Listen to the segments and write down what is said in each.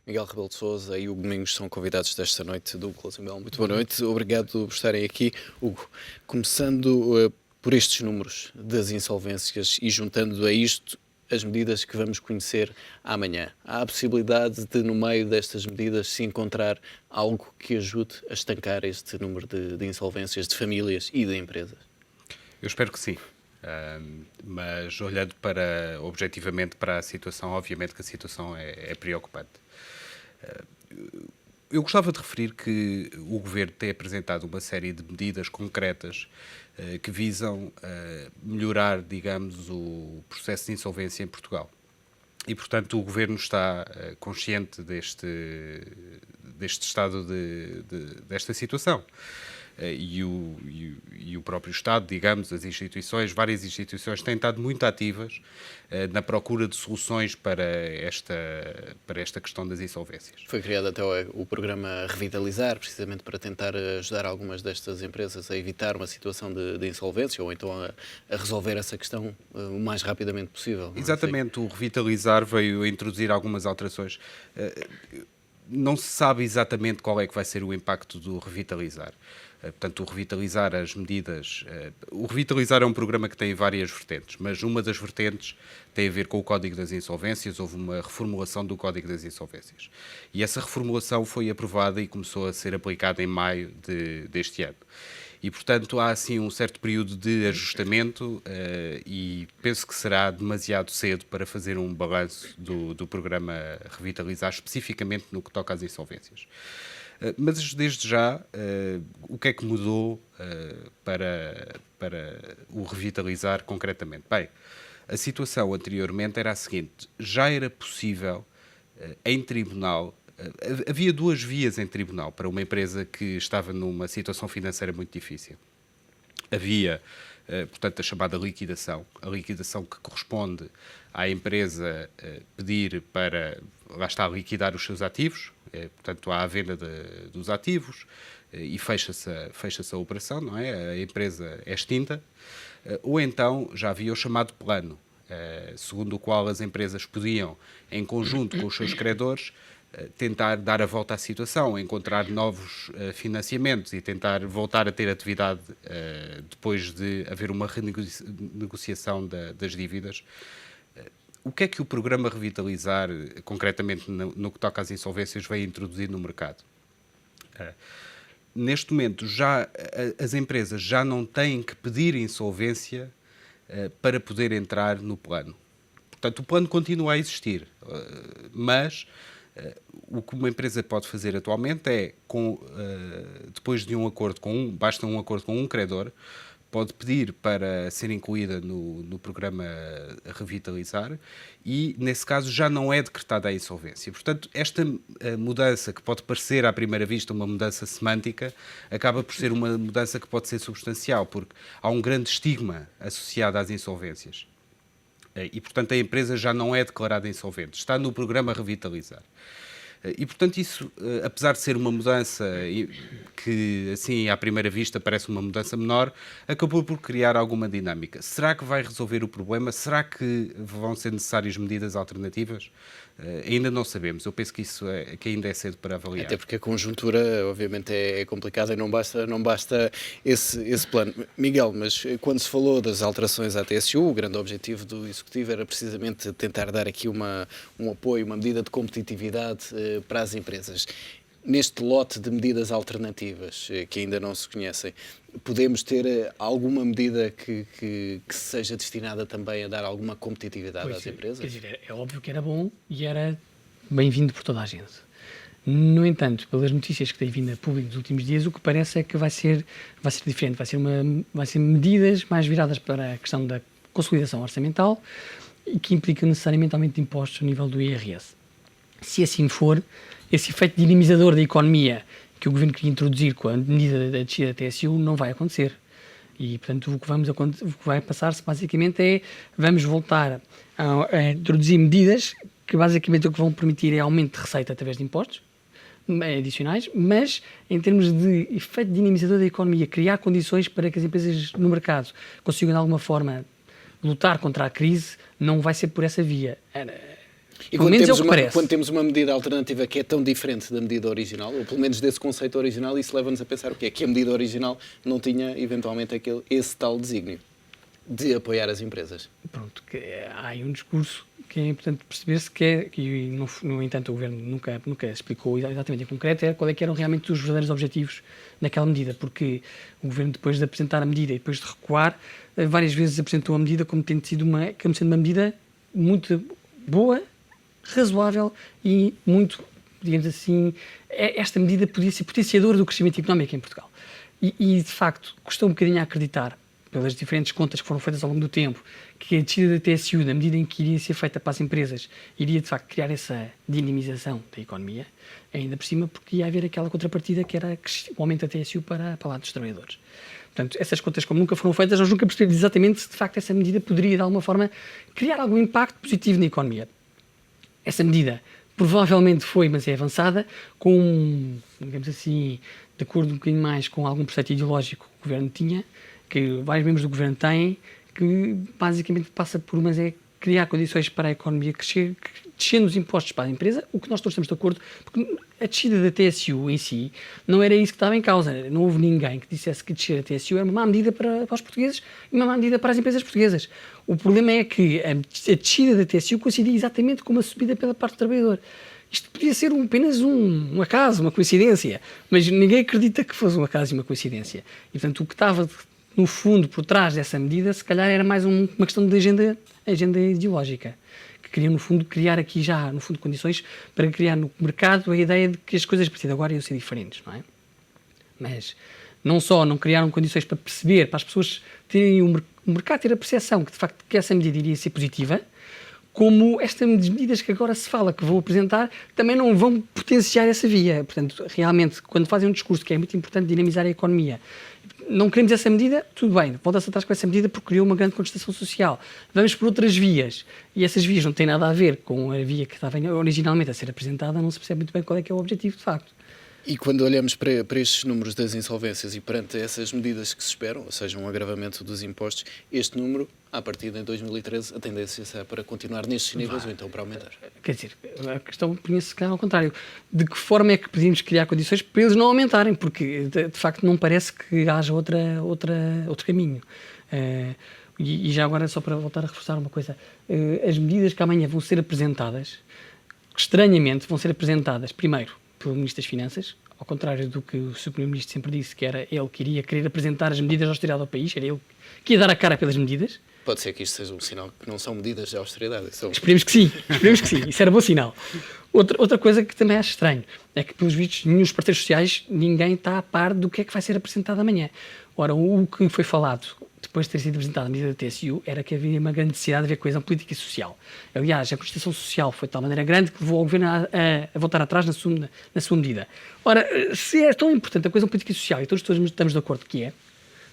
Miguel Rebelo de Sousa e Hugo Domingos são convidados desta noite do Closing Bell. Muito boa noite, obrigado por estarem aqui. Hugo, começando por estes números das insolvências e juntando a isto as medidas que vamos conhecer amanhã. Há a possibilidade de, no meio destas medidas, se encontrar algo que ajude a estancar este número de insolvências de famílias e de empresas? Eu espero que sim. Mas olhando objetivamente para a situação, obviamente que a situação é preocupante. Eu gostava de referir que o Governo tem apresentado uma série de medidas concretas que visam melhorar, digamos, o processo de insolvência em Portugal. E, portanto, o Governo está consciente deste estado desta situação. E o próprio Estado, digamos, as instituições, várias instituições têm estado muito ativas na procura de soluções para esta questão das insolvências. Foi criado até o programa Revitalizar, precisamente para tentar ajudar algumas destas empresas a evitar uma situação de insolvência ou então a resolver essa questão o mais rapidamente possível. Exatamente, o Revitalizar veio a introduzir algumas alterações. Não se sabe exatamente qual é que vai ser o impacto do Revitalizar. Portanto, o Revitalizar, as medidas... O Revitalizar é um programa que tem várias vertentes, mas uma das vertentes tem a ver com o Código das Insolvências. Houve uma reformulação do Código das Insolvências. E essa reformulação foi aprovada e começou a ser aplicada em maio deste ano. E, portanto, há assim um certo período de ajustamento e penso que será demasiado cedo para fazer um balanço do programa Revitalizar, especificamente no que toca às insolvências. Mas, desde já, o que é que mudou para o Revitalizar concretamente? Bem, a situação anteriormente era a seguinte: já era possível, em tribunal, havia duas vias em tribunal para uma empresa que estava numa situação financeira muito difícil. Havia, portanto, a chamada liquidação, a liquidação que corresponde à empresa pedir para, lá está, liquidar os seus ativos, portanto, há a venda dos ativos e fecha-se a operação, não é? A empresa é extinta. Ou então já havia o chamado plano, segundo o qual as empresas podiam, em conjunto com os seus credores, tentar dar a volta à situação, encontrar novos financiamentos e tentar voltar a ter atividade depois de haver uma renegociação das dívidas. O que é que o programa Revitalizar, concretamente no que toca às insolvências, veio introduzir no mercado? Neste momento, as empresas já não têm que pedir insolvência para poder entrar no plano. Portanto, o plano continua a existir, mas o que uma empresa pode fazer atualmente é, depois de um acordo basta um acordo com um credor, pode pedir para ser incluída no programa Revitalizar e, nesse caso, já não é decretada a insolvência. Portanto, esta mudança, que pode parecer à primeira vista uma mudança semântica, acaba por ser uma mudança que pode ser substancial, porque há um grande estigma associado às insolvências. E, portanto, a empresa já não é declarada insolvente, está no programa Revitalizar. E, portanto, isso, apesar de ser uma mudança que, assim, à primeira vista parece uma mudança menor, acabou por criar alguma dinâmica. Será que vai resolver o problema? Será que vão ser necessárias medidas alternativas? Ainda não sabemos. Eu penso que isso que ainda é cedo para avaliar. Até porque a conjuntura, obviamente, é complicada e não basta esse plano. Miguel, mas quando se falou das alterações à TSU, o grande objetivo do Executivo era precisamente tentar dar aqui um apoio, uma medida de competitividade para as empresas. Neste lote de medidas alternativas que ainda não se conhecem, podemos ter alguma medida que seja destinada também a dar alguma competitividade às empresas? Quer dizer, é óbvio que era bom e era bem-vindo por toda a gente. No entanto, pelas notícias que têm vindo a público nos últimos dias, o que parece é que vai ser diferente. Vai ser medidas mais viradas para a questão da consolidação orçamental e que implicam necessariamente aumento de impostos a nível do IRS. Se assim for, esse efeito dinamizador da economia que o Governo queria introduzir com a medida da descida da TSU não vai acontecer. E, portanto, o que vai passar-se basicamente é vamos voltar a introduzir medidas que basicamente o que vão permitir é aumento de receita através de impostos adicionais, mas em termos de efeito dinamizador da economia, criar condições para que as empresas no mercado consigam de alguma forma lutar contra a crise, não vai ser por essa via. E Pelo menos é o que parece. quando temos uma medida alternativa que é tão diferente da medida original, ou pelo menos desse conceito original, isso leva-nos a pensar o quê? Que a medida original não tinha, eventualmente, esse tal desígnio de apoiar as empresas. Pronto, há aí um discurso que é importante perceber-se que é, e no entanto o Governo nunca explicou exatamente em concreto, qual é que eram realmente os verdadeiros objetivos naquela medida, porque o Governo, depois de apresentar a medida e depois de recuar, várias vezes apresentou a medida como sendo uma medida muito boa, razoável e muito, digamos assim, esta medida podia ser potenciadora do crescimento económico em Portugal. E de facto, custou um bocadinho a acreditar, pelas diferentes contas que foram feitas ao longo do tempo, que a descida da TSU, na medida em que iria ser feita para as empresas, iria de facto criar essa dinamização da economia, ainda por cima, porque ia haver aquela contrapartida que era o aumento da TSU para lá dos trabalhadores. Portanto, essas contas, como nunca foram feitas, nós nunca percebemos exatamente se de facto essa medida poderia, de alguma forma, criar algum impacto positivo na economia. Essa medida provavelmente foi, mas é avançada, com, digamos assim, de acordo um bocadinho mais com algum preceito ideológico que o Governo tinha, que vários membros do Governo têm, que basicamente passa por criar condições para a economia crescer, descendo os impostos para a empresa, o que nós todos estamos de acordo, porque a descida da TSU em si não era isso que estava em causa. Não houve ninguém que dissesse que descer a TSU era uma má medida para os portugueses e uma má medida para as empresas portuguesas. O problema é que a descida da TSU coincidia exatamente com uma subida pela parte do trabalhador. Isto podia ser apenas um acaso, uma coincidência, mas ninguém acredita que fosse um acaso e uma coincidência. E, portanto, o que estava no fundo por trás dessa medida, se calhar era mais uma questão de agenda ideológica, que queriam, no fundo, criar aqui já, no fundo, condições para criar no mercado a ideia de que as coisas a partir de agora iam ser diferentes, não é? Mas não só não criaram condições para perceber, para as pessoas terem o mercado ter a percepção que, de facto, que essa medida iria ser positiva, como estas medidas que agora se fala que vou apresentar também não vão potenciar essa via. Portanto, realmente, quando fazem um discurso que é muito importante dinamizar a economia, não queremos essa medida, tudo bem, volta-se atrás com essa medida porque criou uma grande contestação social. Vamos por outras vias, e essas vias não têm nada a ver com a via que estava originalmente a ser apresentada, não se percebe muito bem qual é que é o objetivo de facto. E quando olhamos para estes números das insolvências e perante essas medidas que se esperam, ou seja, um agravamento dos impostos, este número, a partir de 2013, a tendência será para continuar nestes níveis ou então para aumentar? Quer dizer, a questão punha-se se calhar ao contrário. De que forma é que podíamos criar condições para eles não aumentarem? Porque, de facto, não parece que haja outro caminho. E já agora, só para voltar a reforçar uma coisa, as medidas que amanhã vão ser apresentadas, estranhamente, vão ser apresentadas, primeiro, pelo Ministro das Finanças, ao contrário do que o Sr. Primeiro-Ministro sempre disse, que era ele que iria querer apresentar as medidas de austeridade ao país, era ele que ia dar a cara pelas medidas. Pode ser que isto seja um sinal que não são medidas de austeridade. Esperemos que sim, isso era bom sinal. Outra coisa que também acho estranho é que, pelos vistos, nenhum dos parceiros sociais, ninguém está a par do que é que vai ser apresentado amanhã. Ora, o que foi falado depois de ter sido apresentada a medida da TSU era que havia uma grande necessidade de haver coesão política e social. Aliás, a contestação social foi de tal maneira grande que levou ao Governo a voltar atrás na sua medida. Ora, se é tão importante a coesão política e social, e todos estamos de acordo que é,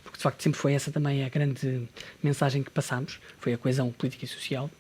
porque de facto sempre foi essa também a grande mensagem que passámos, foi a coesão política e social.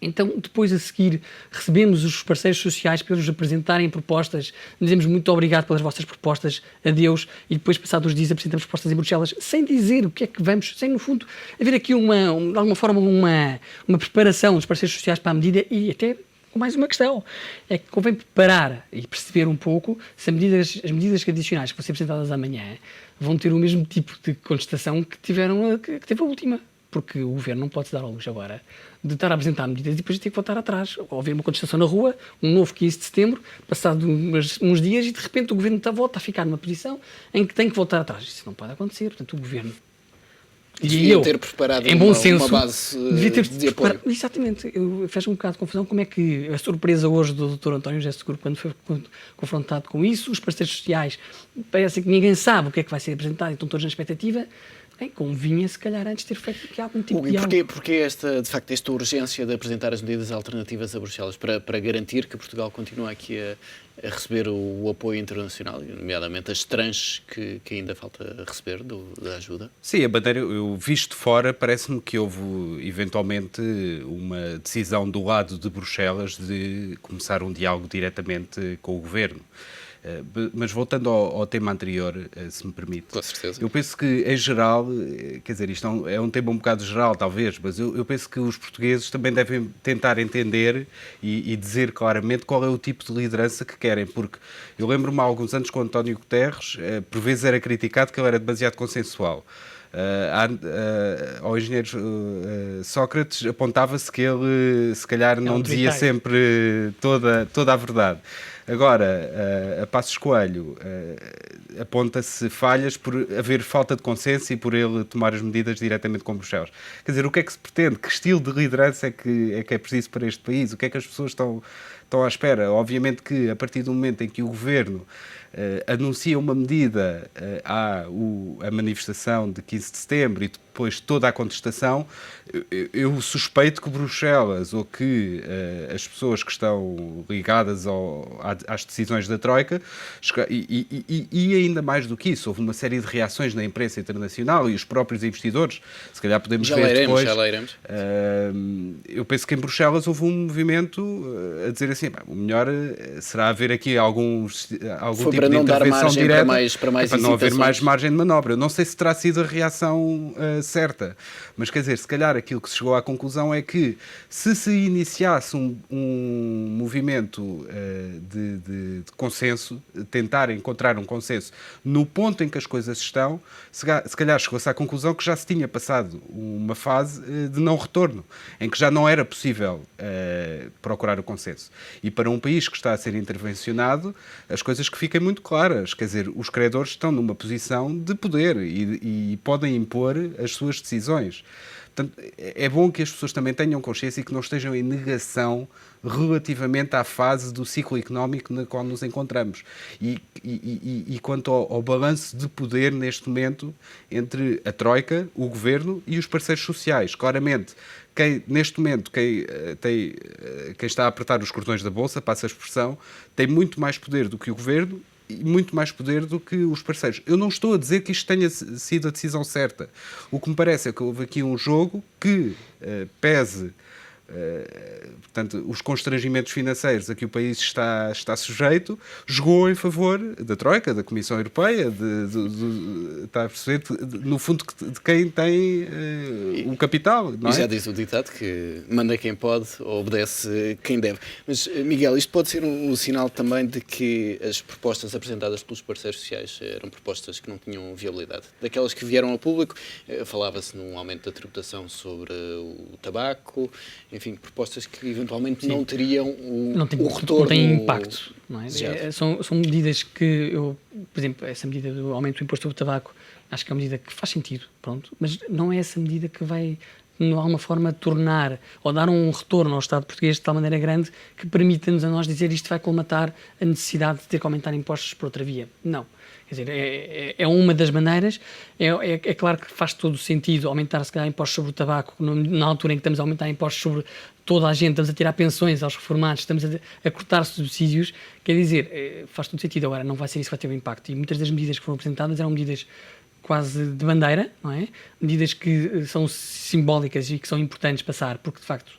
Então, depois a seguir, recebemos os parceiros sociais para eles apresentarem propostas, dizemos muito obrigado pelas vossas propostas, adeus, e depois, passados uns dias, apresentamos propostas em Bruxelas, sem dizer o que é que vamos, sem, no fundo, haver aqui, de alguma forma, uma preparação dos parceiros sociais para a medida e até com mais uma questão, é que convém preparar e perceber um pouco se as medidas adicionais que vão ser apresentadas amanhã vão ter o mesmo tipo de contestação que teve a última. Porque o Governo não pode se dar ao luxo agora de estar a apresentar medidas e depois ter que voltar atrás. Ou haver uma contestação na rua, um novo 15 de setembro, passado uns dias e de repente o Governo volta a ficar numa posição em que tem que voltar atrás. Isso não pode acontecer. Portanto, o Governo devia ter preparado em bom senso, uma base de apoio. Exatamente. Fez um bocado de confusão como é que a surpresa hoje do Dr. António José Seguro, quando foi confrontado com isso, os parceiros sociais, parece que ninguém sabe o que é que vai ser apresentado e estão todos na expectativa. Convinha, se calhar, antes ter feito aqui algum tipo de diálogo. E porquê esta urgência de apresentar as medidas alternativas a Bruxelas para garantir que Portugal continua aqui a receber o apoio internacional, nomeadamente as tranches que ainda falta receber da ajuda? Sim, a bandeira, eu visto de fora, parece-me que houve eventualmente uma decisão do lado de Bruxelas de começar um diálogo diretamente com o Governo. Mas voltando ao tema anterior, se me permite. Com certeza. Eu penso que, em geral, quer dizer, isto é um tema um bocado geral, talvez, mas eu penso que os portugueses também devem tentar entender e dizer claramente qual é o tipo de liderança que querem, porque eu lembro-me há alguns anos com o António Guterres, por vezes era criticado que ele era demasiado consensual. Ao engenheiro Sócrates apontava-se que ele se calhar não dizia sempre toda a verdade. Agora, a Passos Coelho aponta-se falhas por haver falta de consenso e por ele tomar as medidas diretamente com Bruxelas. Quer dizer, o que é que se pretende? Que estilo de liderança é que é preciso para este país? O que é que as pessoas estão à espera? Obviamente que a partir do momento em que o Governo anuncia uma medida, há a manifestação de 15 de setembro e depois toda a contestação, eu suspeito que Bruxelas ou que as pessoas que estão ligadas às decisões da Troika, e ainda mais do que isso, houve uma série de reações na imprensa internacional e os próprios investidores, se calhar podemos ver depois. Já lá iremos. Eu penso que em Bruxelas houve um movimento a dizer assim, o melhor será haver aqui algum tipo para de não dar intervenção margem direta, para mais para não haver incitações. mais margem de manobra. Eu não sei se terá sido a reação certa, mas quer dizer, se calhar aquilo que se chegou à conclusão é que se iniciasse um movimento de consenso, tentar encontrar um consenso no ponto em que as coisas estão, se calhar chegou-se à conclusão que já se tinha passado uma fase de não retorno, em que já não era possível procurar o consenso. E para um país que está a ser intervencionado, as coisas que fiquem muito claras, quer dizer, os credores estão numa posição de poder e podem impor as suas decisões. Portanto, é bom que as pessoas também tenham consciência e que não estejam em negação relativamente à fase do ciclo económico na qual nos encontramos. E quanto ao balanço de poder neste momento entre a Troika, o Governo e os parceiros sociais. Claramente, neste momento, quem está a apertar os cordões da Bolsa, passa a expressão, tem muito mais poder do que o Governo e muito mais poder do que os parceiros. Eu não estou a dizer que isto tenha sido a decisão certa. O que me parece é que houve aqui um jogo que pese portanto, os constrangimentos financeiros a que o país está sujeito, jogou em favor da Troika, da Comissão Europeia, está a perceber, no fundo, de quem tem o capital. Não é? E já diz o ditado que manda quem pode, obedece quem deve. Mas, Miguel, isto pode ser um sinal também de que as propostas apresentadas pelos parceiros sociais eram propostas que não tinham viabilidade. Daquelas que vieram ao público, falava-se num aumento da tributação sobre o tabaco, enfim, propostas que eventualmente não teriam o retorno. Não têm impacto. Não é? São medidas que por exemplo, essa medida do aumento do imposto sobre o tabaco, acho que é uma medida que faz sentido, pronto, mas não é essa medida que vai, de alguma forma, tornar ou dar um retorno ao Estado português de tal maneira grande que permita-nos a nós dizer isto vai colmatar a necessidade de ter que aumentar impostos por outra via. Não. Quer dizer, é uma das maneiras. É claro que faz todo o sentido aumentar, se calhar, impostos sobre o tabaco na altura em que estamos a aumentar impostos sobre toda a gente, estamos a tirar pensões aos reformados, estamos a cortar subsídios. Quer dizer, faz todo sentido. Agora, não vai ser isso que vai ter um impacto. E muitas das medidas que foram apresentadas eram medidas quase de bandeira, não é? Medidas que são simbólicas e que são importantes passar, porque, de facto,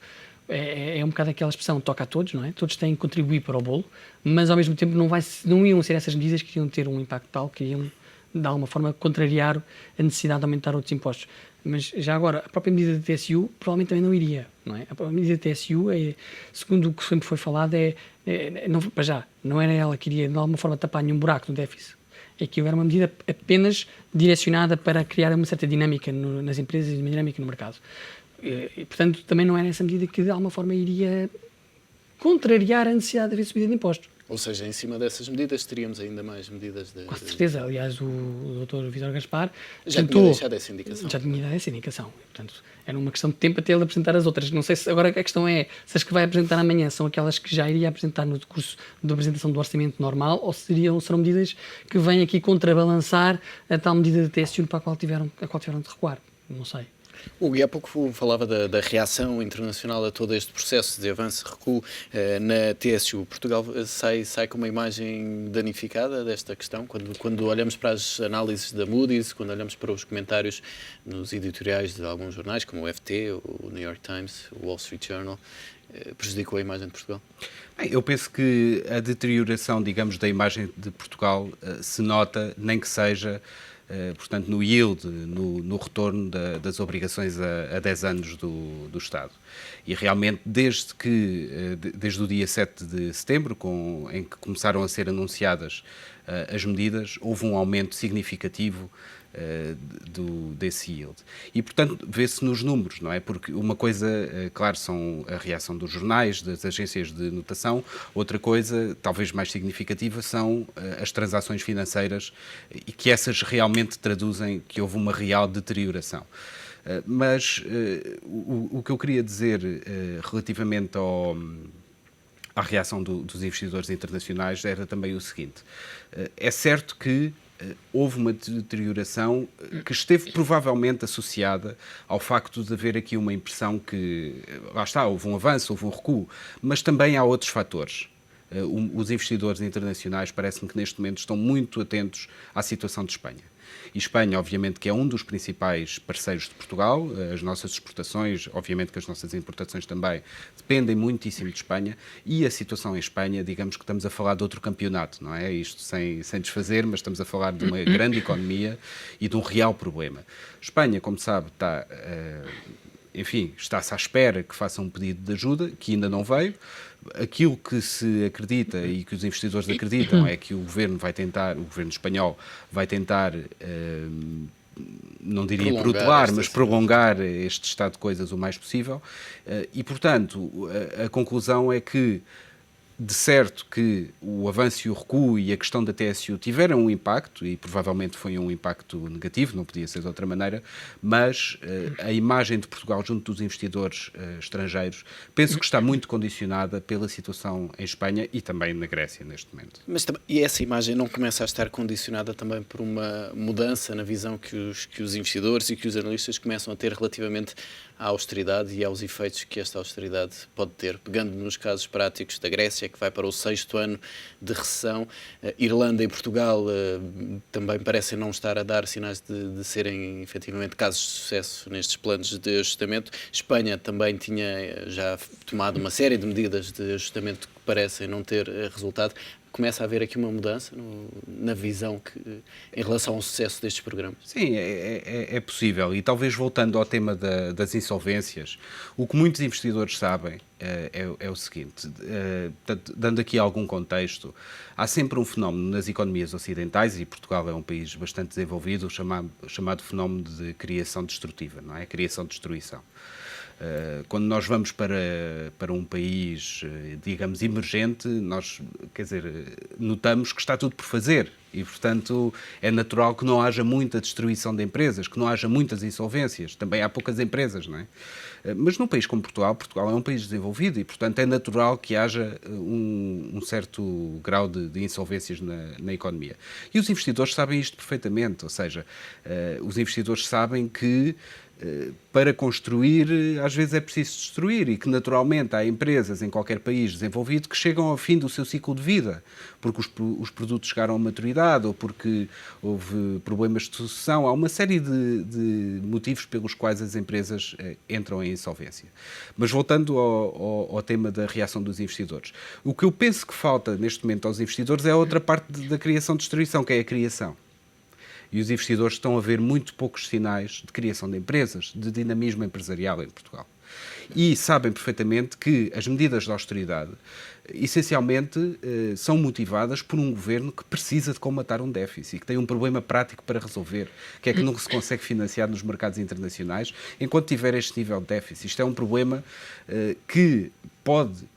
é um bocado aquela expressão, toca a todos, não é? Todos têm que contribuir para o bolo, mas ao mesmo tempo não iam ser essas medidas que iam ter um impacto tal que iam, de alguma forma, contrariar a necessidade de aumentar outros impostos. Mas já agora, a própria medida da TSU provavelmente também não iria, não é? A medida da TSU, segundo o que sempre foi falado, para já, não era ela que iria, de alguma forma, tapar nenhum buraco no déficit. Aquilo era uma medida apenas direcionada para criar uma certa dinâmica nas empresas e uma dinâmica no mercado. E, portanto, também não era essa medida que de alguma forma iria contrariar a necessidade de haver subida de impostos. Ou seja, em cima dessas medidas teríamos ainda mais medidas de... Com certeza. Aliás, o Dr. Vítor Gaspar já tinha deixado essa indicação. Já tinha dado essa indicação. Portanto, era uma questão de tempo até ele apresentar as outras. Não sei se agora a questão é se as que vai apresentar amanhã são aquelas que já iria apresentar no decurso de apresentação do orçamento normal ou serão medidas que vêm aqui contrabalançar a tal medida de TSU para a qual tiveram de recuar. Não sei. Hugo, e há pouco falava da reação internacional a todo este processo de avanço e recuo na TSU. Portugal sai com uma imagem danificada desta questão, quando olhamos para as análises da Moody's, quando olhamos para os comentários nos editoriais de alguns jornais, como o FT, o New York Times, o Wall Street Journal. prejudicou a imagem de Portugal? Bem, eu penso que a deterioração, digamos, da imagem de Portugal se nota, nem que seja, portanto, no yield, no retorno das obrigações a 10 anos do Estado. E realmente, desde o dia 7 de setembro, em que começaram a ser anunciadas as medidas, houve um aumento significativo desse yield. E, portanto, vê-se nos números, não é? Porque uma coisa, claro, são a reação dos jornais, das agências de notação, outra coisa, talvez mais significativa, são as transações financeiras e que essas realmente traduzem que houve uma real deterioração. Mas o que eu queria dizer relativamente à reação dos investidores internacionais era também o seguinte: é certo que houve uma deterioração que esteve provavelmente associada ao facto de haver aqui uma impressão que, lá está, houve um avanço, houve um recuo, mas também há outros fatores. Os investidores internacionais parece-me que neste momento estão muito atentos à situação de Espanha. E Espanha, obviamente, que é um dos principais parceiros de Portugal, as nossas exportações, obviamente que as nossas importações também, dependem muitíssimo de Espanha, e a situação em Espanha, digamos que estamos a falar de outro campeonato, não é? Isto sem desfazer, mas estamos a falar de uma grande economia e de um real problema. Espanha, como sabe, está-se à espera que faça um pedido de ajuda, que ainda não veio. Aquilo que se acredita e que os investidores acreditam é que o governo espanhol vai tentar, não diria protelar, mas prolongar este estado de coisas o mais possível. E, portanto, a conclusão é que, de certo que o avanço e o recuo e a questão da TSU tiveram um impacto, e provavelmente foi um impacto negativo, não podia ser de outra maneira, mas a imagem de Portugal junto dos investidores estrangeiros penso que está muito condicionada pela situação em Espanha e também na Grécia neste momento. E essa imagem não começa a estar condicionada também por uma mudança na visão que os investidores e que os analistas começam a ter relativamente à austeridade e aos efeitos que esta austeridade pode ter? Pegando nos casos práticos da Grécia, que vai para o 6º ano de recessão, Irlanda e Portugal também parecem não estar a dar sinais de serem efetivamente casos de sucesso nestes planos de ajustamento. Espanha também tinha já tomado uma série de medidas de ajustamento que parecem não ter resultado. Começa a haver aqui uma mudança na visão em relação ao sucesso destes programas? Sim, é possível. E talvez voltando ao tema das insolvências, o que muitos investidores sabem é o seguinte, dando aqui algum contexto, há sempre um fenómeno nas economias ocidentais, e Portugal é um país bastante desenvolvido, chamado fenómeno de criação destrutiva, não é? Criação-destruição. Quando nós vamos para um país, digamos, emergente, nós, notamos que está tudo por fazer e, portanto, é natural que não haja muita destruição de empresas, que não haja muitas insolvências. Também há poucas empresas, não é? Mas num país como Portugal é um país desenvolvido e, portanto, é natural que haja um certo grau de insolvências na economia. E os investidores sabem isto perfeitamente, ou seja, os investidores sabem que para construir, às vezes é preciso destruir e que naturalmente há empresas em qualquer país desenvolvido que chegam ao fim do seu ciclo de vida, porque os produtos chegaram à maturidade ou porque houve problemas de sucessão. Há uma série de motivos pelos quais as empresas entram em insolvência. Mas voltando ao tema da reação dos investidores, o que eu penso que falta neste momento aos investidores é a outra parte da criação-destruição, que é a criação. E os investidores estão a ver muito poucos sinais de criação de empresas, de dinamismo empresarial em Portugal. E sabem perfeitamente que as medidas de austeridade, essencialmente, são motivadas por um governo que precisa de combater um déficit e que tem um problema prático para resolver, que é que não se consegue financiar nos mercados internacionais enquanto tiver este nível de déficit. Isto é um problema que pode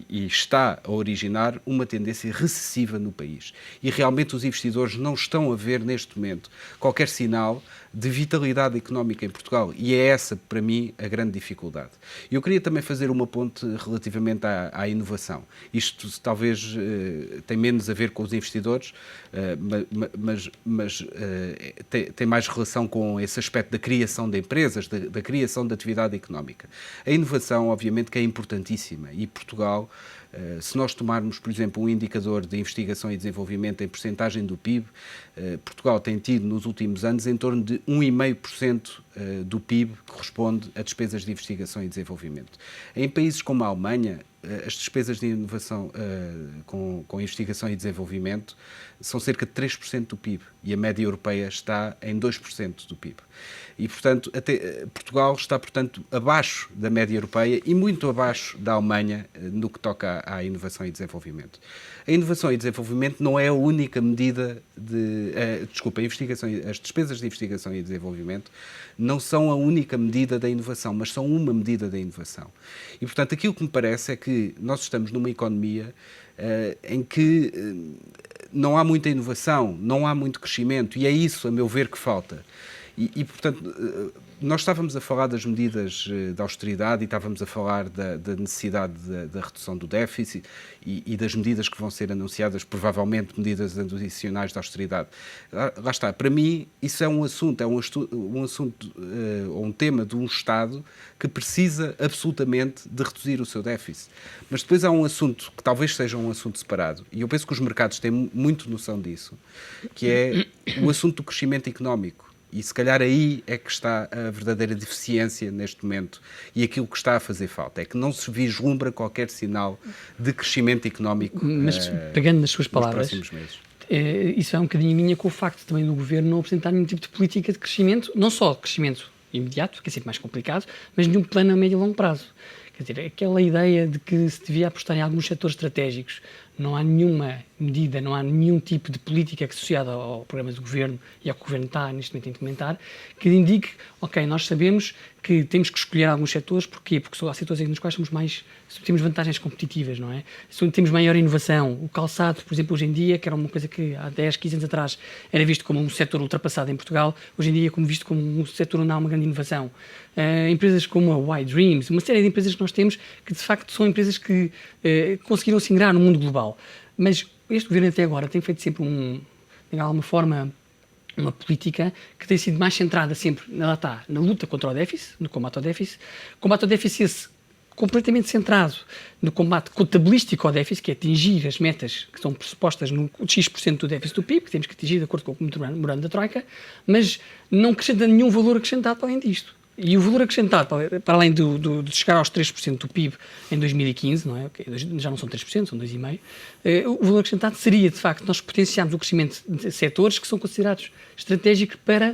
e está a originar uma tendência recessiva no país. E realmente os investidores não estão a ver neste momento qualquer sinal de vitalidade económica em Portugal. E é essa, para mim, a grande dificuldade. Eu queria também fazer uma ponte relativamente à inovação. Isto talvez tem menos a ver com os investidores, mas tem mais relação com esse aspecto da criação de empresas, da criação de atividade económica. A inovação, obviamente, que é importantíssima e Portugal Se nós tomarmos, por exemplo, um indicador de investigação e desenvolvimento em percentagem do PIB, Portugal tem tido nos últimos anos em torno de 1,5% do PIB que corresponde a despesas de investigação e desenvolvimento. Em países como a Alemanha, as despesas de inovação com investigação e desenvolvimento são cerca de 3% do PIB e a média europeia está em 2% do PIB. E, portanto, Portugal está, portanto, abaixo da média europeia e muito abaixo da Alemanha no que toca à inovação e desenvolvimento. A inovação e desenvolvimento não é a única medida as despesas de investigação e desenvolvimento não são a única medida da inovação, mas são uma medida da inovação. E, portanto, aquilo que me parece é que nós estamos numa economia em que não há muita inovação, não há muito crescimento, e é isso, a meu ver, que falta. E, portanto, nós estávamos a falar das medidas de austeridade e estávamos a falar da necessidade da redução do déficit e das medidas que vão ser anunciadas, provavelmente medidas adicionais de austeridade. Lá está, para mim isso é um assunto, um tema de um Estado que precisa absolutamente de reduzir o seu déficit. Mas depois há um assunto que talvez seja um assunto separado, e eu penso que os mercados têm muito noção disso, que é o assunto do crescimento económico. E se calhar aí é que está a verdadeira deficiência neste momento e aquilo que está a fazer falta, é que não se vislumbra qualquer sinal de crescimento económico. Mas pegando nas suas palavras, nos próximos meses. Isso é um bocadinho minha com o facto também do Governo não apresentar nenhum tipo de política de crescimento, não só crescimento imediato, que é sempre mais complicado, mas nenhum plano a médio e longo prazo. Quer dizer, aquela ideia de que se devia apostar em alguns setores estratégicos, não há nenhuma medida, não há nenhum tipo de política associada ao programa do Governo e ao que o Governo está neste momento a implementar, que indique, ok, nós sabemos que temos que escolher alguns setores, porquê? Porque há setores nos quais temos vantagens competitivas, não é? Temos maior inovação. O calçado, por exemplo, hoje em dia, que era uma coisa que há 10, 15 anos atrás era visto como um setor ultrapassado em Portugal, hoje em dia é visto como um setor onde há uma grande inovação. Empresas como a Y-Dreams, uma série de empresas que nós temos que, de facto, são empresas que conseguiram se ingrar no mundo global. Mas este Governo até agora tem feito sempre de alguma forma, uma política que tem sido mais centrada sempre na luta contra o déficit, no combate ao déficit esse completamente centrado no combate contabilístico ao déficit, que é atingir as metas que são pressupostas no X% do déficit do PIB, que temos que atingir de acordo com o memorando da Troika, mas não acrescenta nenhum valor acrescentado além disto. E o valor acrescentado, para além de chegar aos 3% do PIB em 2015, não é? Já não são 3%, são 2,5%, o valor acrescentado seria, de facto, nós potenciarmos o crescimento de setores que são considerados estratégicos para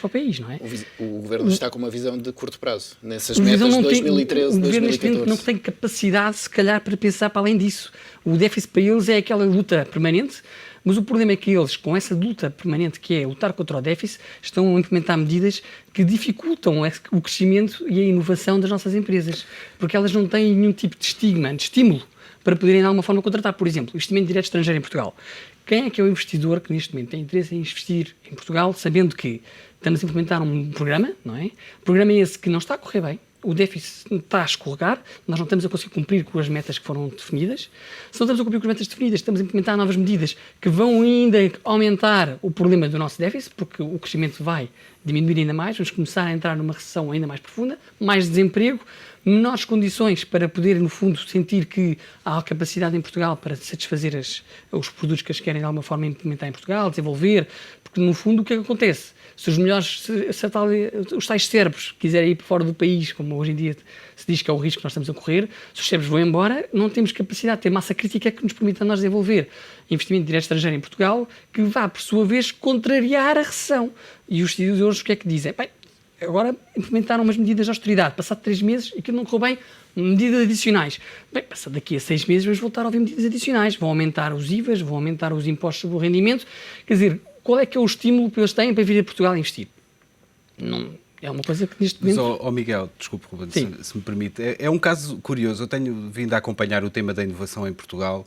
o país, não é? O Governo está com uma visão de curto prazo, nessas metas de 2013, o Governo 2014. não tem capacidade, se calhar, para pensar para além disso. O déficit para eles é aquela luta permanente, mas o problema é que eles, com essa luta permanente que é lutar contra o déficit, estão a implementar medidas que dificultam o crescimento e a inovação das nossas empresas, porque elas não têm nenhum tipo de estímulo para poderem, de alguma forma, contratar. Por exemplo, investimento direto estrangeiro em Portugal. Quem é que é o investidor que, neste momento, tem interesse em investir em Portugal, sabendo que estamos a implementar um programa, não é? O programa é esse que não está a correr bem, o déficit está a escorregar, nós não estamos a conseguir cumprir com as metas que foram definidas. Se não estamos a cumprir com as metas definidas, estamos a implementar novas medidas que vão ainda aumentar o problema do nosso déficit, porque o crescimento vai diminuir ainda mais, vamos começar a entrar numa recessão ainda mais profunda, mais desemprego, menores condições para poder, no fundo, sentir que há capacidade em Portugal para satisfazer os produtos que eles querem, de alguma forma, implementar em Portugal, desenvolver, porque, no fundo, o que é que acontece? Se os tais cérebros quiserem ir para fora do país, como hoje em dia se diz que é o risco que nós estamos a correr, se os cérebros vão embora, não temos capacidade de ter massa crítica que nos permita a nós desenvolver investimento direto estrangeiro em Portugal, que vá, por sua vez, contrariar a recessão. E os estudiosos o que é que dizem? Bem, agora implementaram umas medidas de austeridade, passado 3 meses, e aquilo não correu bem, medidas adicionais. Bem, passado daqui a 6 meses vamos voltar a ouvir medidas adicionais, vão aumentar os IVAs, vão aumentar os impostos sobre o rendimento, quer dizer, qual é que é o estímulo que eles têm para vir a Portugal investir? Não, é uma coisa que neste momento... Mas, Miguel, desculpe, Ruben, se me permite, é um caso curioso. Eu tenho vindo a acompanhar o tema da inovação em Portugal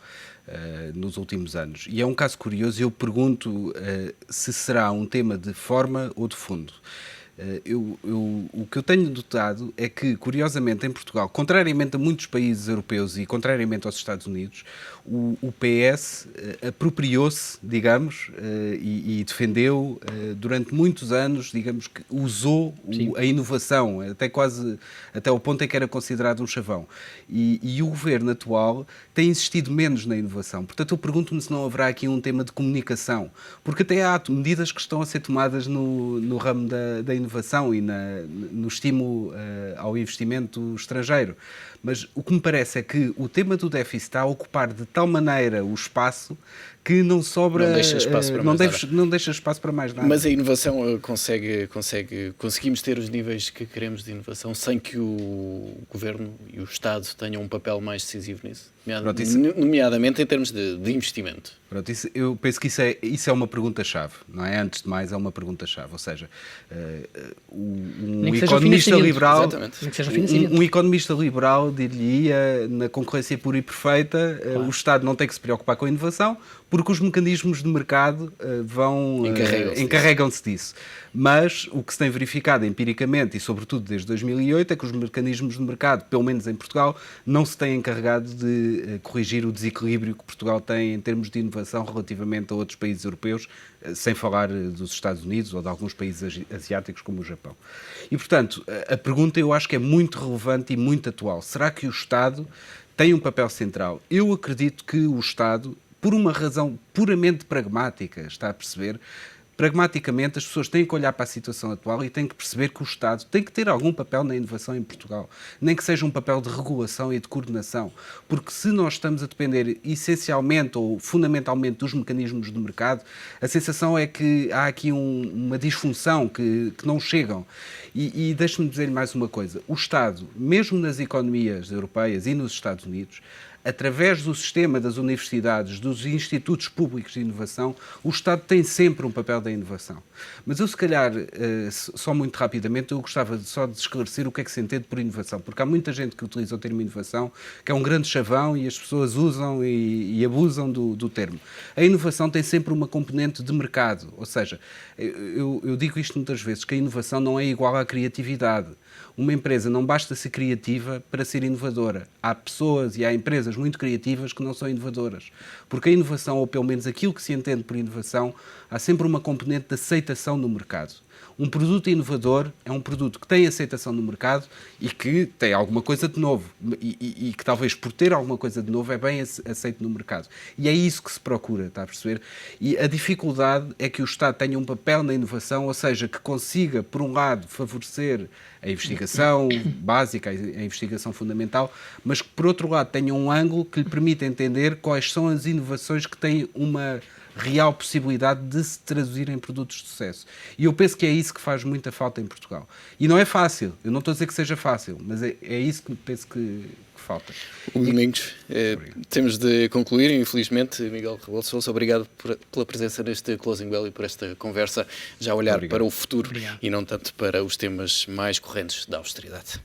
nos últimos anos. E é um caso curioso e eu pergunto se será um tema de forma ou de fundo. O que eu tenho notado é que, curiosamente, em Portugal, contrariamente a muitos países europeus e contrariamente aos Estados Unidos, o PS apropriou-se, digamos, e defendeu durante muitos anos, digamos, que usou a inovação, até o ponto em que era considerado um chavão. E o governo atual tem insistido menos na inovação. Portanto, eu pergunto-me se não haverá aqui um tema de comunicação, porque até há medidas que estão a ser tomadas no ramo da inovação e no estímulo ao investimento estrangeiro. Mas o que me parece é que o tema do déficit está a ocupar de tal maneira o espaço que não sobra... Não deixa espaço para mais nada. Não deixa espaço para mais nada. Mas a inovação conseguimos ter os níveis que queremos de inovação sem que o Governo e o Estado tenham um papel mais decisivo nisso? Nomeadamente em termos de investimento. Pronto, eu penso que isso é uma pergunta-chave, não é? Antes de mais, é uma pergunta-chave. Ou seja, um economista liberal... Um economista liberal diria, na concorrência pura e perfeita, o Estado não tem que se preocupar com a inovação, porque os mecanismos de mercado encarregam-se disso. Mas o que se tem verificado empiricamente, e sobretudo desde 2008, é que os mecanismos de mercado, pelo menos em Portugal, não se têm encarregado de corrigir o desequilíbrio que Portugal tem em termos de inovação relativamente a outros países europeus, sem falar dos Estados Unidos ou de alguns países asiáticos como o Japão. E, portanto, a pergunta eu acho que é muito relevante e muito atual. Será que o Estado tem um papel central? Eu acredito que o Estado, por uma razão puramente pragmática, está a perceber, pragmaticamente as pessoas têm que olhar para a situação atual e têm que perceber que o Estado tem que ter algum papel na inovação em Portugal, nem que seja um papel de regulação e de coordenação, porque se nós estamos a depender essencialmente ou fundamentalmente dos mecanismos de mercado, a sensação é que há aqui uma disfunção que não chegam. E deixe-me dizer-lhe mais uma coisa, o Estado, mesmo nas economias europeias e nos Estados Unidos, através do sistema das universidades, dos institutos públicos de inovação, o Estado tem sempre um papel da inovação. Mas eu, se calhar, só muito rapidamente, eu gostava só de esclarecer o que é que se entende por inovação, porque há muita gente que utiliza o termo inovação, que é um grande chavão e as pessoas usam e abusam do termo. A inovação tem sempre uma componente de mercado, ou seja, eu digo isto muitas vezes, que a inovação não é igual à criatividade. Uma empresa não basta ser criativa para ser inovadora. Há pessoas e há empresas muito criativas que não são inovadoras. Porque a inovação, ou pelo menos aquilo que se entende por inovação, há sempre uma componente de aceitação no mercado. Um produto inovador é um produto que tem aceitação no mercado e que tem alguma coisa de novo. E que talvez por ter alguma coisa de novo é bem aceito no mercado. E é isso que se procura, está a perceber? E a dificuldade é que o Estado tenha um papel na inovação, ou seja, que consiga, por um lado, favorecer a investigação básica, a investigação fundamental, mas que, por outro lado, tenha um ângulo que lhe permita entender quais são as inovações que têm uma real possibilidade de se traduzir em produtos de sucesso. E eu penso que é isso que faz muita falta em Portugal. E não é fácil, eu não estou a dizer que seja fácil, mas é isso que penso que falta. Domingos, temos de concluir, infelizmente. Miguel Rebelo de Sousa, obrigado pela presença neste Closing Bell e por esta conversa, já a olhar para o futuro e não tanto para os temas mais correntes da austeridade.